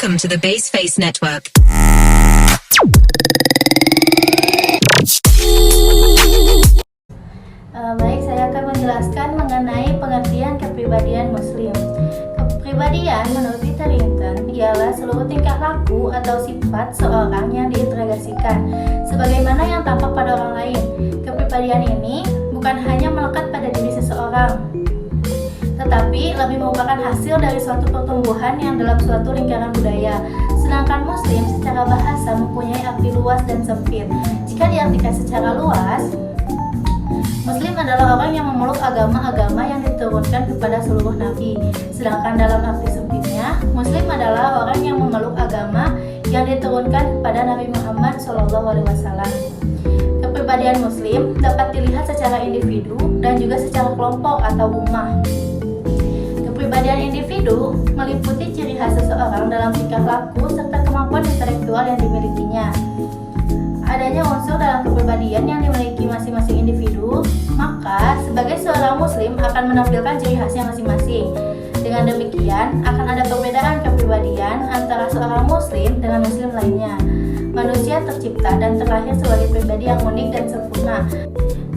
Welcome to the Baseface Network. Baik, saya akan menjelaskan mengenai pengertian kepribadian Muslim. Kepribadian menurut Peter Hinton ialah seluruh tingkah laku atau sifat seorang yang diintegrasikan sebagaimana yang tampak pada orang lain. Kepribadian ini bukan hanya melekat pada diri seseorang, tetapi lebih merupakan hasil dari suatu pertumbuhan yang dalam suatu lingkaran budaya. Sedangkan Muslim secara bahasa mempunyai arti luas dan sempit. Jika diartikan secara luas, Muslim adalah orang yang memeluk agama-agama yang diturunkan kepada seluruh nabi. Sedangkan dalam arti sempitnya, Muslim adalah orang yang memeluk agama yang diturunkan kepada Nabi Muhammad SAW. Kepribadian Muslim dapat dilihat secara individu dan juga secara kelompok atau ummah. Kepribadian individu meliputi ciri khas seseorang dalam tingkah laku serta kemampuan intelektual yang dimilikinya. Adanya unsur dalam kepribadian yang dimiliki masing-masing individu, maka sebagai seorang Muslim akan menampilkan ciri khasnya masing-masing. Dengan demikian, akan ada perbedaan kepribadian antara seorang Muslim dengan Muslim lainnya. Manusia tercipta dan terlahir sebagai pribadi yang unik dan sempurna.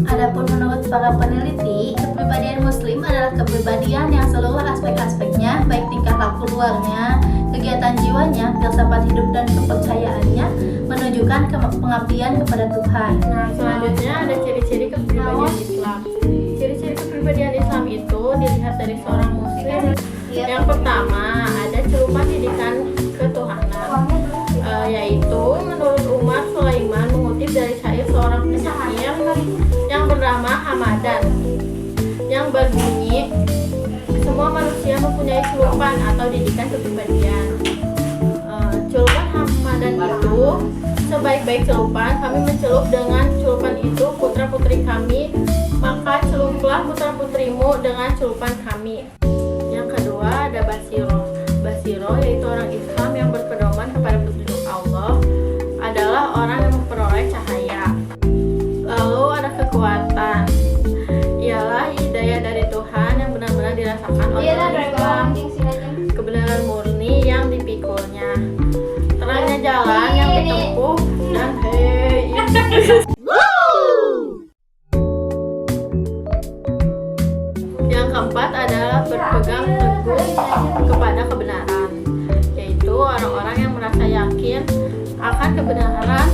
Adapun menurut para peneliti, kepribadian Muslim adalah kepribadian yang seluruh aspek-aspeknya, baik tingkah laku luarnya, kegiatan jiwanya, filsafat hidup dan kepercayaannya menunjukkan pengabdian kepada Tuhan. Nah, selanjutnya ada ciri-ciri kepribadian Islam. Ciri-ciri kepribadian Islam itu dilihat dari seorang Muslim. Yang pertama, ada celupan didikan ketuhanan, yaitu menurut Umar Sulaiman mengutip dari syair seorang penyair yang bernama Hamadan yang berbunyi, semua manusia mempunyai celupan atau didikan kepribadian. Celupan Hamadan itu, sebaik-baik celupan kami mencelup dengan celupan itu putra-putri kami, maka celuplah putra-putrimu dengan celupan kami. Yang kedua ada Basiro. Basiro yaitu orang Islam yang berpedoman kepada petunjuk Allah, adalah orang yang memperoleh cahaya. Lalu ada kekuatan, ialah hidayah dari Tuhan yang benar-benar dirasakan oleh orang Islam, kebenaran murni yang dipikulnya, terangnya jalan yang ditempuh, dan yang keempat adalah berpegang teguh kepada kebenaran, yaitu orang-orang yang merasa yakin akan kebenaran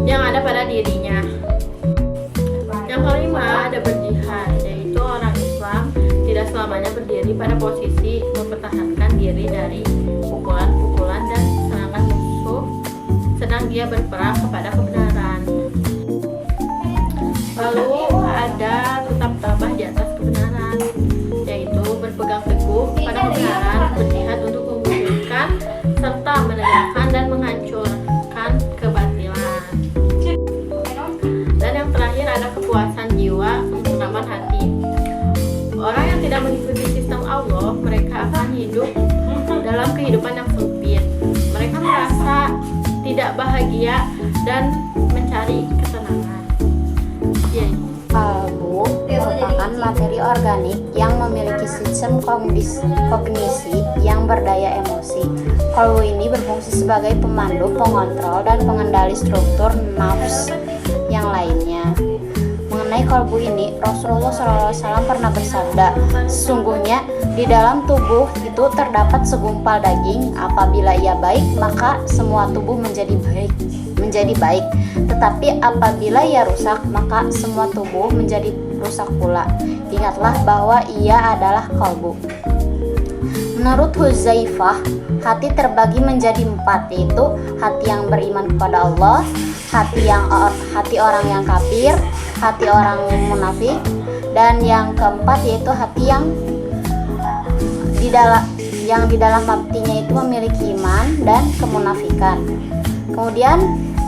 yang ada pada dirinya. Yang kelima ada berjihad, yaitu orang Islam tidak selamanya berdiri pada posisi mempertahankan diri dari pukulan-pukulan dan serangan musuh, sedang dia berperang kepada kebenaran. Lalu ada tetap tabah di atas kebenaran, yaitu berpegang teguh pada kebenaran, berjihad untuk mewujudkan serta menegakkan dan menghancurkan kebatilan. Dan yang terakhir ada kepuasan jiwa, ketentraman hati. Orang yang tidak mengikuti sistem Allah, mereka akan hidup dalam kehidupan yang sempit. Mereka merasa tidak bahagia dan mencari ketenangan. Kalbu merupakan materi organik yang memiliki sistem kognisi yang berdaya emosi. Kalbu ini berfungsi sebagai pemandu, pengontrol, dan pengendali struktur nafs yang lainnya. Mengenai kalbu ini, Rasulullah SAW pernah bersabda, sesungguhnya di dalam tubuh itu terdapat segumpal daging. Apabila ia baik, maka semua tubuh menjadi baik. Tetapi apabila ia rusak, maka semua tubuh menjadi rusak pula. Ingatlah bahwa ia adalah kalbu. Menurut Huzaifah, hati terbagi menjadi 4, yaitu hati yang beriman kepada Allah, hati orang yang kafir, hati orang munafik, dan yang keempat yaitu hati yang di dalam hatinya itu memiliki iman dan kemunafikan. Kemudian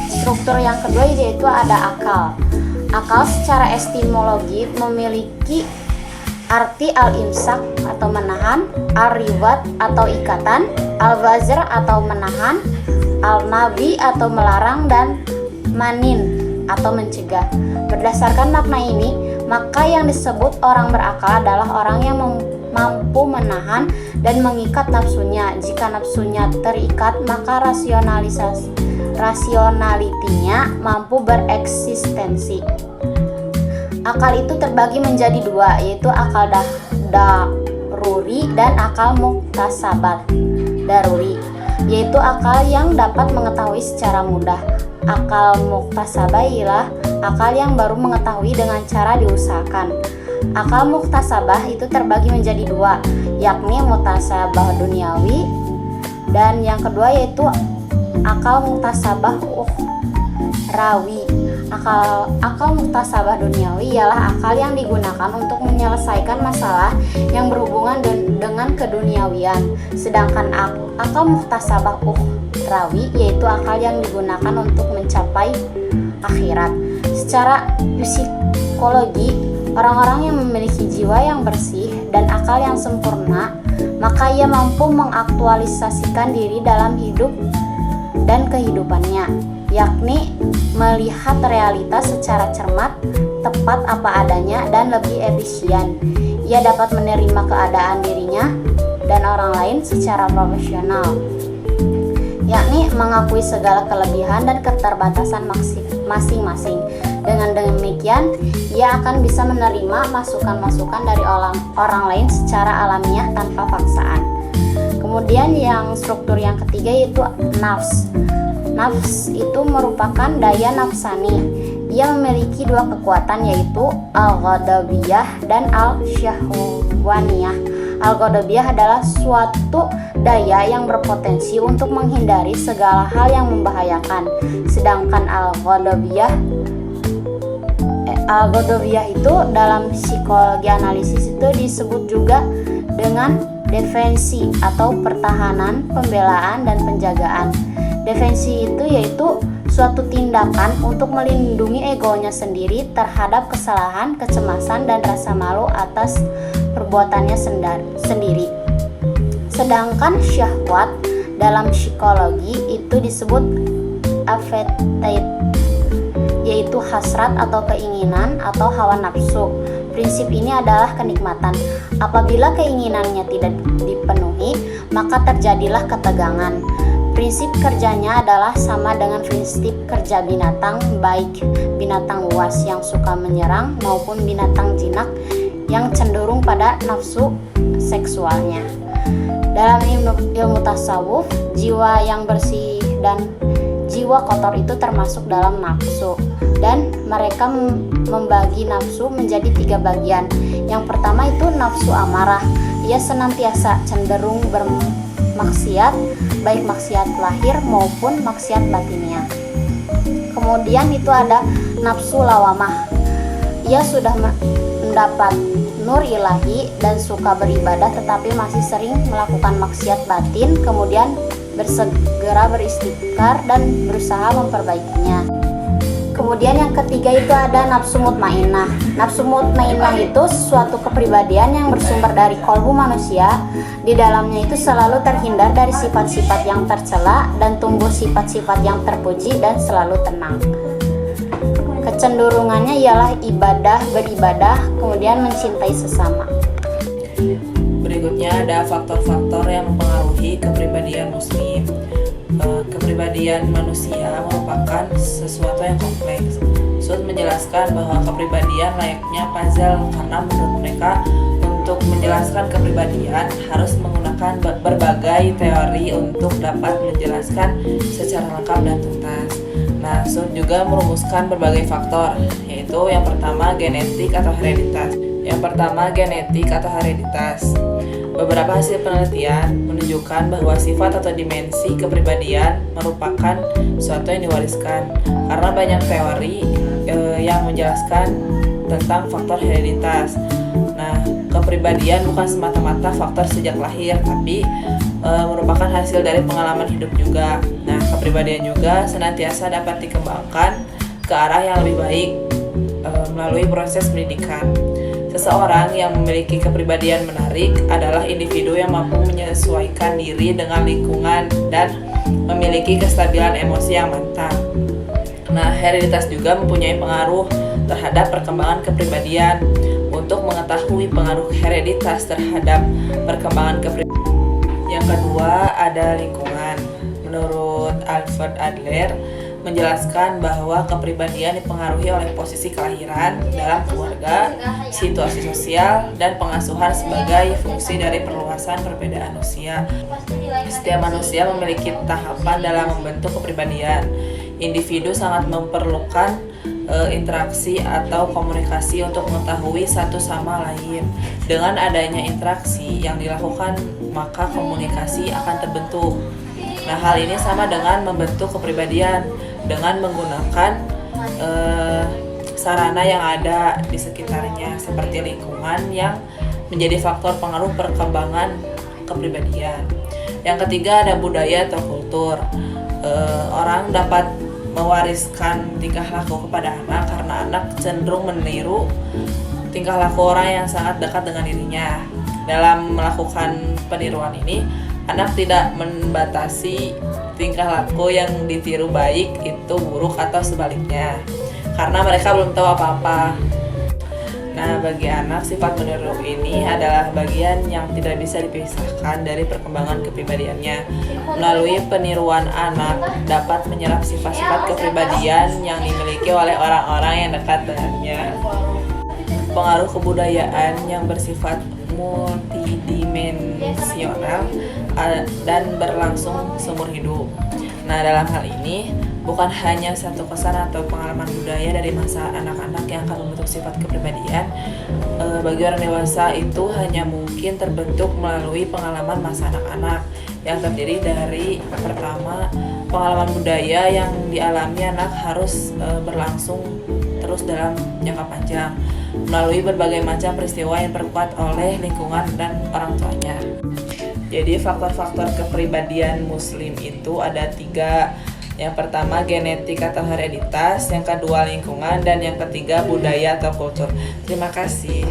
struktur yang kedua yaitu ada akal. Akal secara etimologi memiliki arti al-imsak atau menahan, al-riwat atau ikatan, al-wazir atau menahan, al-nabi atau melarang, dan manin atau mencegah. Berdasarkan makna ini, maka yang disebut orang berakal adalah orang yang mampu menahan dan mengikat nafsunya. Jika nafsunya terikat, maka rasionalitinya mampu bereksistensi. Akal itu terbagi menjadi dua, yaitu akal daruri dan akal muktasabat. Daruri yaitu akal yang dapat mengetahui secara mudah. Akal muktasabah ialah akal yang baru mengetahui dengan cara diusahakan. Akal muktasabah itu terbagi menjadi dua, yakni muktasabah duniawi dan yang kedua yaitu akal muktasabah ukhrawi. Akal muktasabah duniawi ialah akal yang digunakan untuk menyelesaikan masalah yang berhubungan dengan keduniawian. Sedangkan akal muktasabah ukhrawi yaitu akal yang digunakan untuk mencapai akhirat. Secara psikologi, orang-orang yang memiliki jiwa yang bersih dan akal yang sempurna, maka ia mampu mengaktualisasikan diri dalam hidup dan kehidupannya, yakni melihat realitas secara cermat, tepat apa adanya, dan lebih efisien. Ia dapat menerima keadaan dirinya dan orang lain secara profesional, yakni mengakui segala kelebihan dan keterbatasan masing-masing. Dengan demikian, ia akan bisa menerima masukan-masukan dari orang lain secara alamiah tanpa paksaan. Kemudian yang struktur yang ketiga yaitu nafs. Nafs itu merupakan daya nafsani. Ia memiliki dua kekuatan yaitu al-ghadabiyah dan al-syahwaniyah. Al-ghadabiyah adalah suatu daya yang berpotensi untuk menghindari segala hal yang membahayakan. Sedangkan al-ghadabiyah itu dalam psikologi analisis itu disebut juga dengan defensi atau pertahanan, pembelaan, dan penjagaan. Defensi itu yaitu suatu tindakan untuk melindungi egonya sendiri terhadap kesalahan, kecemasan, dan rasa malu atas perbuatannya sendiri. Sedangkan syahwat dalam psikologi itu disebut appetite, yaitu hasrat atau keinginan atau hawa nafsu. Prinsip ini adalah kenikmatan. Apabila keinginannya tidak dipenuhi, maka terjadilah ketegangan. Prinsip kerjanya adalah sama dengan prinsip kerja binatang, baik binatang buas yang suka menyerang maupun binatang jinak yang cenderung pada nafsu seksualnya. Dalam ilmu tasawuf, jiwa yang bersih dan jiwa kotor itu termasuk dalam nafsu, dan mereka membagi nafsu menjadi 3 bagian. Yang pertama itu nafsu amarah. Ia senantiasa cenderung bermaksiat, baik maksiat lahir maupun maksiat batinnya. Kemudian itu ada nafsu lawamah. Ia sudah mendapat nur ilahi dan suka beribadah tetapi masih sering melakukan maksiat batin, kemudian bersegera beristighfar dan berusaha memperbaikinya. Kemudian yang ketiga itu ada nafsu mutmainnah. Nafsu mutmainnah itu suatu kepribadian yang bersumber dari kolbu manusia. Di dalamnya itu selalu terhindar dari sifat-sifat yang tercela dan tumbuh sifat-sifat yang terpuji dan selalu tenang. Kecenderungannya ialah beribadah, kemudian mencintai sesama. Berikutnya ada faktor-faktor yang mempengaruhi kepribadian muslim. Kepribadian manusia merupakan sesuatu yang kompleks. Sud menjelaskan bahwa kepribadian layaknya puzzle karena menurut mereka untuk menjelaskan kepribadian harus menggunakan berbagai teori untuk dapat menjelaskan secara lengkap dan tuntas. Nah, Sud juga merumuskan berbagai faktor, yaitu yang pertama genetik atau hereditas. Beberapa hasil penelitian menunjukkan bahwa sifat atau dimensi kepribadian merupakan sesuatu yang diwariskan, karena banyak teori yang menjelaskan tentang faktor hereditas. Nah, kepribadian bukan semata-mata faktor sejak lahir, tapi merupakan hasil dari pengalaman hidup juga. Nah, kepribadian juga senantiasa dapat dikembangkan ke arah yang lebih baik melalui proses pendidikan. Seseorang yang memiliki kepribadian menarik adalah individu yang mampu menyesuaikan diri dengan lingkungan dan memiliki kestabilan emosi yang mantap. Nah, hereditas juga mempunyai pengaruh terhadap perkembangan kepribadian. Untuk mengetahui pengaruh hereditas terhadap perkembangan kepribadian, yang kedua ada lingkungan. Menurut Alfred Adler menjelaskan bahwa kepribadian dipengaruhi oleh posisi kelahiran dalam keluarga, situasi sosial, dan pengasuhan sebagai fungsi dari perluasan perbedaan usia. Setiap manusia memiliki tahapan dalam membentuk kepribadian. Individu sangat memerlukan interaksi atau komunikasi untuk mengetahui satu sama lain. Dengan adanya interaksi yang dilakukan, maka komunikasi akan terbentuk. Nah, hal ini sama dengan membentuk kepribadian dengan menggunakan sarana yang ada di sekitarnya, seperti lingkungan yang menjadi faktor pengaruh perkembangan kepribadian. Yang ketiga ada budaya atau kultur. Orang dapat mewariskan tingkah laku kepada anak karena anak cenderung meniru tingkah laku orang yang sangat dekat dengan dirinya. Dalam melakukan peniruan ini, anak tidak membatasi tingkah laku yang ditiru baik itu buruk atau sebaliknya, karena mereka belum tahu apa-apa. Nah, bagi anak, sifat meniru ini adalah bagian yang tidak bisa dipisahkan dari perkembangan kepribadiannya. Melalui peniruan, anak dapat menyerap sifat-sifat kepribadian yang dimiliki oleh orang-orang yang dekat dengannya. Pengaruh kebudayaan yang bersifat multidimensional dan berlangsung seumur hidup. Nah, dalam hal ini bukan hanya satu kesan atau pengalaman budaya dari masa anak-anak yang akan membentuk sifat kepribadian. Bagi orang dewasa itu hanya mungkin terbentuk melalui pengalaman masa anak-anak yang terdiri dari pertama, pengalaman budaya yang dialami anak harus berlangsung terus dalam jangka panjang melalui berbagai macam peristiwa yang diperkuat oleh lingkungan dan orang tuanya. Jadi faktor-faktor kepribadian muslim itu ada 3. Yang pertama genetik atau hereditas, yang kedua lingkungan, dan yang ketiga budaya atau kultur. Terima kasih.